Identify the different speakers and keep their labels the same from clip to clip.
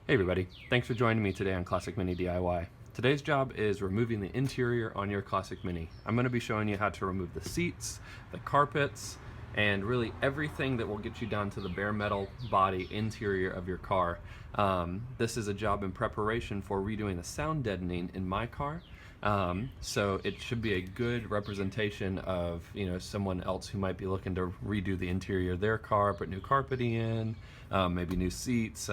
Speaker 1: Hey everybody, thanks for joining me today on Classic Mini DIY. Today's job is removing the interior on your Classic Mini. I'm going to be showing you how to remove the seats, the carpets, and really everything that will get you down to the bare metal body interior of your car. This is a job in preparation for redoing the sound deadening in my car. So it should be a good representation of someone else who might be looking to redo the interior of their car, put new carpeting in, maybe new seats,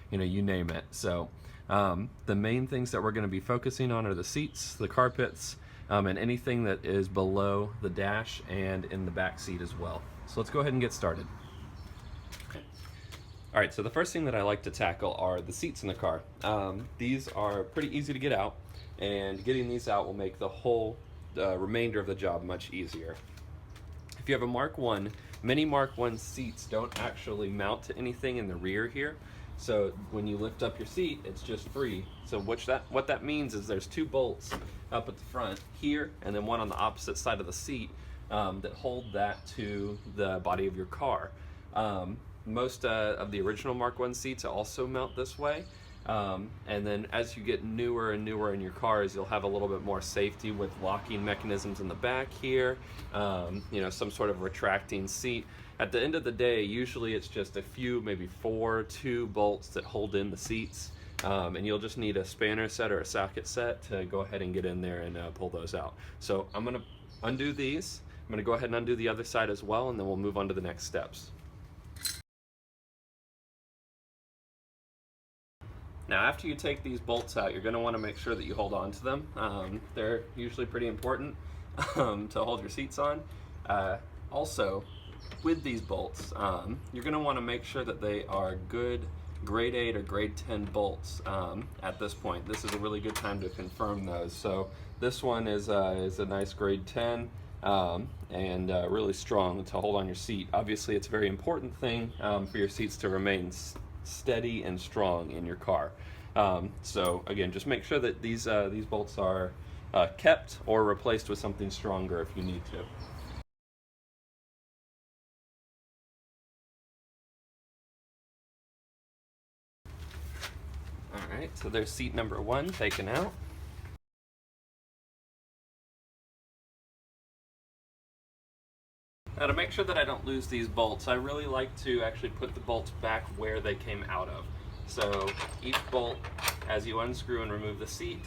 Speaker 1: you name it. So the main things that we're going to be focusing on are the seats, the carpets, and anything that is below the dash and in the back seat as well. So let's go ahead and get started. All right, so the first thing that I like to tackle are the seats in the car. These are pretty easy to get out, and getting these out will make the whole remainder of the job much easier. If you have a Mark 1, many Mark 1 seats don't actually mount to anything in the rear here. So when you lift up your seat, it's just free. So what that means is there's two bolts up at the front here, and then one on the opposite side of the seat that hold that to the body of your car. Most of the original Mark 1 seats also mount this way. And then as you get newer and newer in your cars, you'll have a little bit more safety with locking mechanisms in the back here, some sort of retracting seat. At the end of the day, usually it's just a few, maybe 2 bolts that hold in the seats, and you'll just need a spanner set or a socket set to go ahead and get in there and pull those out. So I'm going to undo these. I'm going to go ahead and undo the other side as well, and then we'll move on to the next steps. Now, after you take these bolts out, you're going to want to make sure that you hold on to them. They're usually pretty important to hold your seats on. Also, with these bolts, you're going to want to make sure that they are good grade 8 or grade 10 bolts at this point. This is a really good time to confirm those. So this one is a nice grade 10 and really strong to hold on your seat. Obviously, it's a very important thing for your seats to remain steady and strong in your car. So again, just make sure that these bolts are kept or replaced with something stronger if you need to. Alright, so there's seat number 1 taken out. Now, to make sure that I don't lose these bolts, I really like to actually put the bolts back where they came out of. So each bolt, as you unscrew and remove the seat,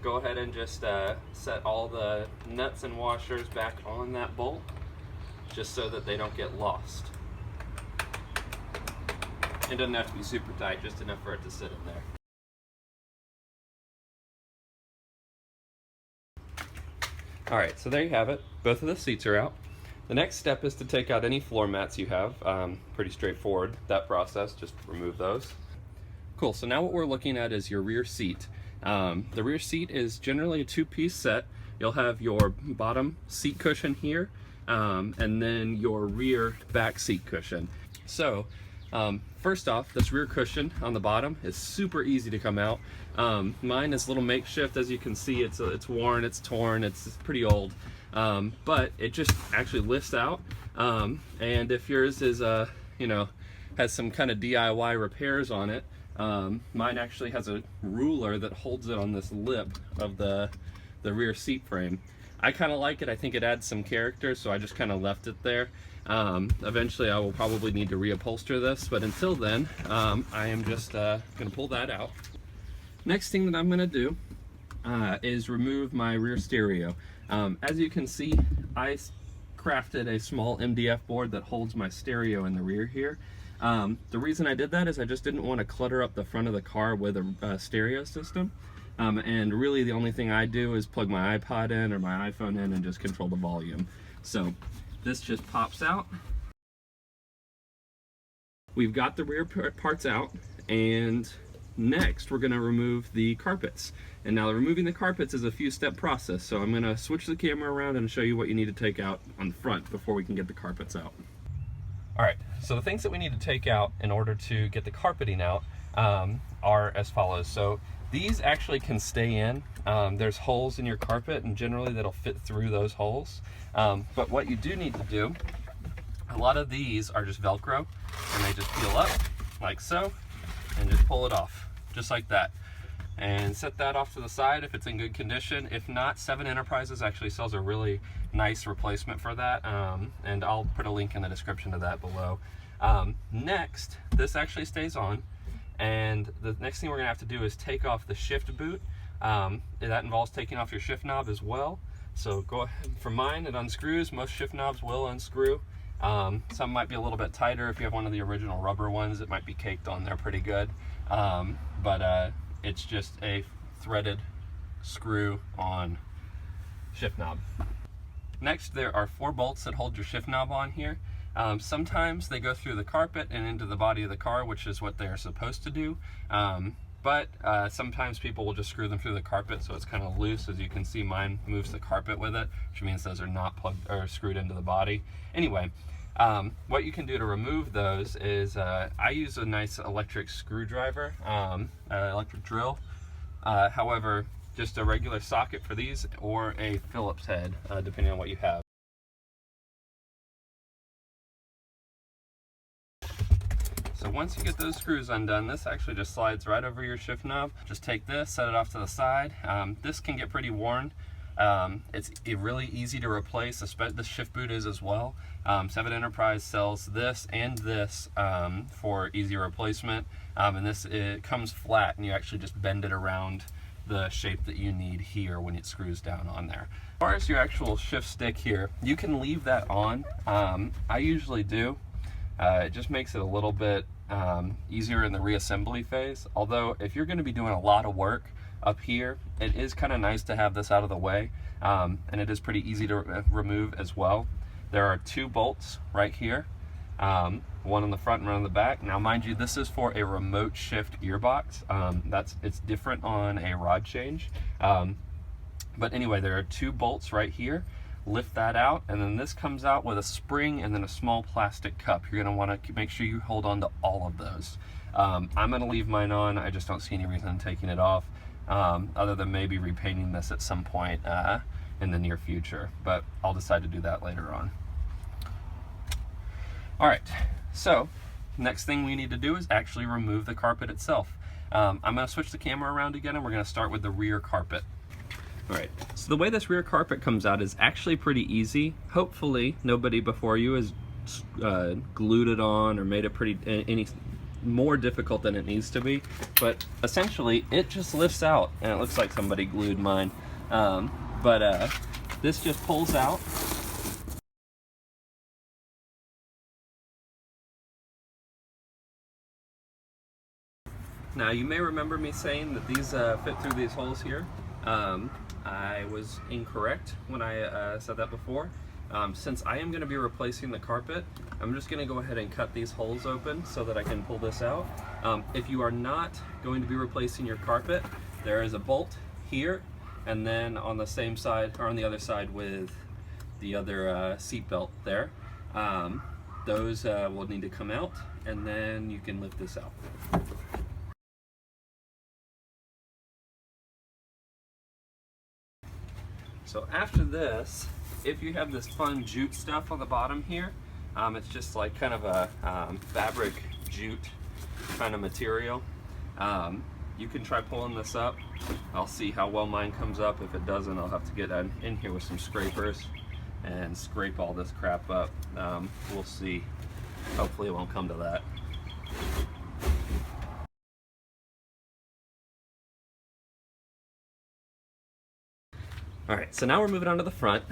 Speaker 1: go ahead and just set all the nuts and washers back on that bolt, just so that they don't get lost. It doesn't have to be super tight, just enough for it to sit in there. Alright, so there you have it. Both of the seats are out. The next step is to take out any floor mats you have. Pretty straightforward, that process, just remove those. Cool, so now what we're looking at is your rear seat. The rear seat is generally a 2-piece set. You'll have your bottom seat cushion here, and then your rear back seat cushion. So, first off, this rear cushion on the bottom is super easy to come out. Mine is a little makeshift. As you can see, it's worn, it's torn, it's pretty old. But it just actually lifts out, and if yours is has some kind of DIY repairs on it, mine actually has a ruler that holds it on this lip of the rear seat frame. I kind of like it. I think it adds some character, so I just kind of left it there. Eventually I will probably need to reupholster this, but until then, I am just gonna pull that out. Next thing that I'm gonna do is remove my rear stereo. As you can see, I crafted a small MDF board that holds my stereo in the rear here. The reason I did that is I just didn't want to clutter up the front of the car with a stereo system. And really the only thing I do is plug my iPod in or my iPhone in and just control the volume. So this just pops out. We've got the rear parts out, and next we're going to remove the carpets. And now removing the carpets is a few-step process, so I'm going to switch the camera around and show you what you need to take out on the front before we can get the carpets out. Alright, so the things that we need to take out in order to get the carpeting out are as follows. So these actually can stay in. There's holes in your carpet, and generally that'll fit through those holes. But what you do need to do, a lot of these are just Velcro, and they just peel up like so. and just pull it off, just like that. And set that off to the side if it's in good condition. If not, 7 Enterprises actually sells a really nice replacement for that, and I'll put a link in the description to that below. Next, this actually stays on, and the next thing we're gonna have to do is take off the shift boot. That involves taking off your shift knob as well. So go ahead, for mine it unscrews. Most shift knobs will unscrew. Some might be a little bit tighter. If you have one of the original rubber ones, it might be caked on there pretty good. But it's just a threaded screw on shift knob. Next, there are 4 bolts that hold your shift knob on here. Sometimes they go through the carpet and into the body of the car, which is what they're supposed to do. But sometimes people will just screw them through the carpet, so it's kind of loose. As you can see, mine moves the carpet with it, which means those are not plugged or screwed into the body. Anyway, what you can do to remove those is I use a nice electric screwdriver, electric drill. However, just a regular socket for these, or a Phillips head, depending on what you have. So once you get those screws undone, this actually just slides right over your shift knob. Just take this, set it off to the side. This can get pretty worn. It's really easy to replace. The shift boot is as well. 7 Enterprise sells this and this for easy replacement. And this, it comes flat, and you actually just bend it around the shape that you need here when it screws down on there. As far as your actual shift stick here, you can leave that on. I usually do. It just makes it a little bit easier in the reassembly phase. Although if you're going to be doing a lot of work up here, it is kind of nice to have this out of the way, and it is pretty easy to remove as well. There are 2 bolts right here, one on the front and one on the back. Now mind you, this is for a remote shift gearbox. It's different on a rod change, but anyway, there are 2 bolts right here. Lift that out, and then this comes out with a spring and then a small plastic cup. You're going to want to make sure you hold on to all of those. I'm going to leave mine on. I just don't see any reason in taking it off, other than maybe repainting this at some point in the near future, but I'll decide to do that later on. Alright, so next thing we need to do is actually remove the carpet itself. I'm going to switch the camera around again, and we're going to start with the rear carpet. Alright, so the way this rear carpet comes out is actually pretty easy. Hopefully nobody before you has glued it on or made it any more difficult than it needs to be, but essentially it just lifts out, and it looks like somebody glued mine. This just pulls out. Now you may remember me saying that these fit through these holes here. I was incorrect when I said that before. Since I am going to be replacing the carpet, I'm just going to go ahead and cut these holes open so that I can pull this out. If you are not going to be replacing your carpet, there is a bolt here, and then on the same side, or on the other side with the other seat belt there. Those will need to come out, and then you can lift this out. So after this, if you have this fun jute stuff on the bottom here, it's just like kind of a fabric jute kind of material. You can try pulling this up. I'll see how well mine comes up. If it doesn't, I'll have to get in here with some scrapers and scrape all this crap up. We'll see. Hopefully it won't come to that. Alright, so now we're moving on to the front.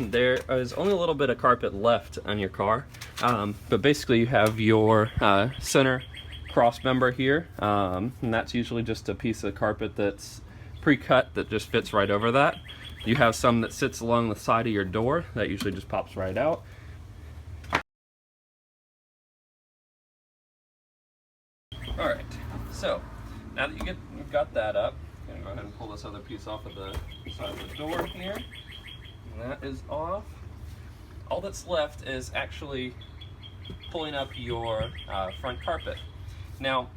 Speaker 1: There is only a little bit of carpet left on your car, but basically you have your center cross member here, and that's usually just a piece of carpet that's pre-cut that just fits right over that. You have some that sits along the side of your door that usually just pops right out. Alright, so now that you've got that up, I'm going to go ahead and pull this other piece off of the side of the door here. And that is off. All that's left is actually pulling up your front carpet. Now,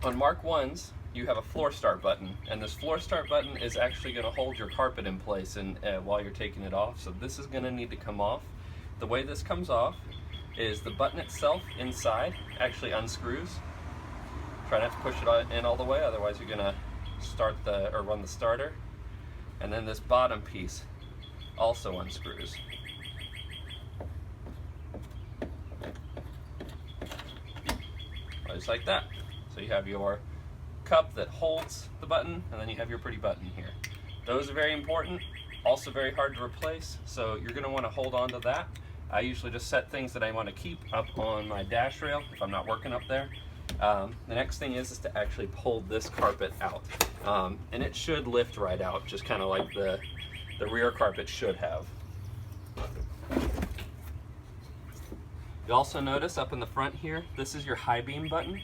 Speaker 1: on Mark 1s, you have a floor start button, and this floor start button is actually going to hold your carpet in place while you're taking it off, so this is going to need to come off. The way this comes off is the button itself inside actually unscrews. Try not to push it in all the way, otherwise you're gonna run the starter. And then this bottom piece also unscrews. Just like that. So you have your cup that holds the button, and then you have your pretty button here. Those are very important, also very hard to replace, so you're going to want to hold on to that. I usually just set things that I want to keep up on my dash rail if I'm not working up there. The next thing is to actually pull this carpet out, and it should lift right out, just kind of like the rear carpet should have. You also notice up in the front here, this is your high beam button.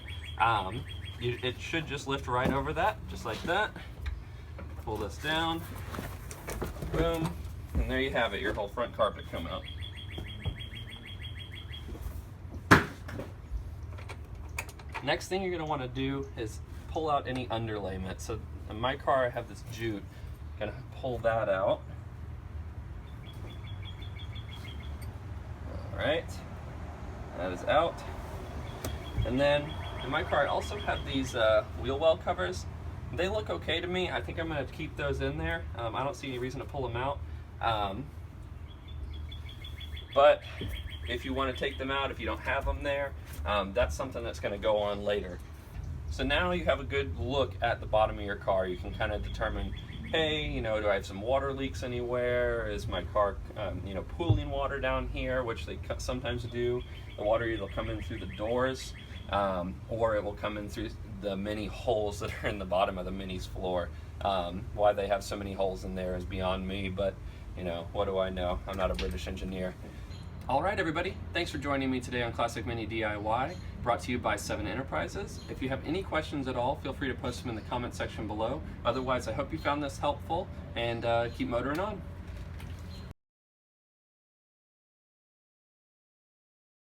Speaker 1: It should just lift right over that, just like that. Pull this down, boom, and there you have it, your whole front carpet come out. Next thing you're going to want to do is pull out any underlayment. So in my car I have this jute, going to pull that out. All right. That is out. And then in my car I also have these wheel well covers. They look okay to me. I think I'm going to keep those in there. I don't see any reason to pull them out. But if you want to take them out, if you don't have them there, that's something that's going to go on later. So now you have a good look at the bottom of your car. You can kind of determine, hey, you know, do I have some water leaks anywhere? Is my car, you know, pooling water down here, which they sometimes do. The water either will come in through the doors, or it will come in through the many holes that are in the bottom of the Mini's floor. Why they have so many holes in there is beyond me, but you know, what do I know? I'm not a British engineer. All right, everybody, thanks for joining me today on Classic Mini DIY, brought to you by 7 Enterprises. If you have any questions at all, feel free to post them in the comment section below. Otherwise, I hope you found this helpful, and keep motoring on.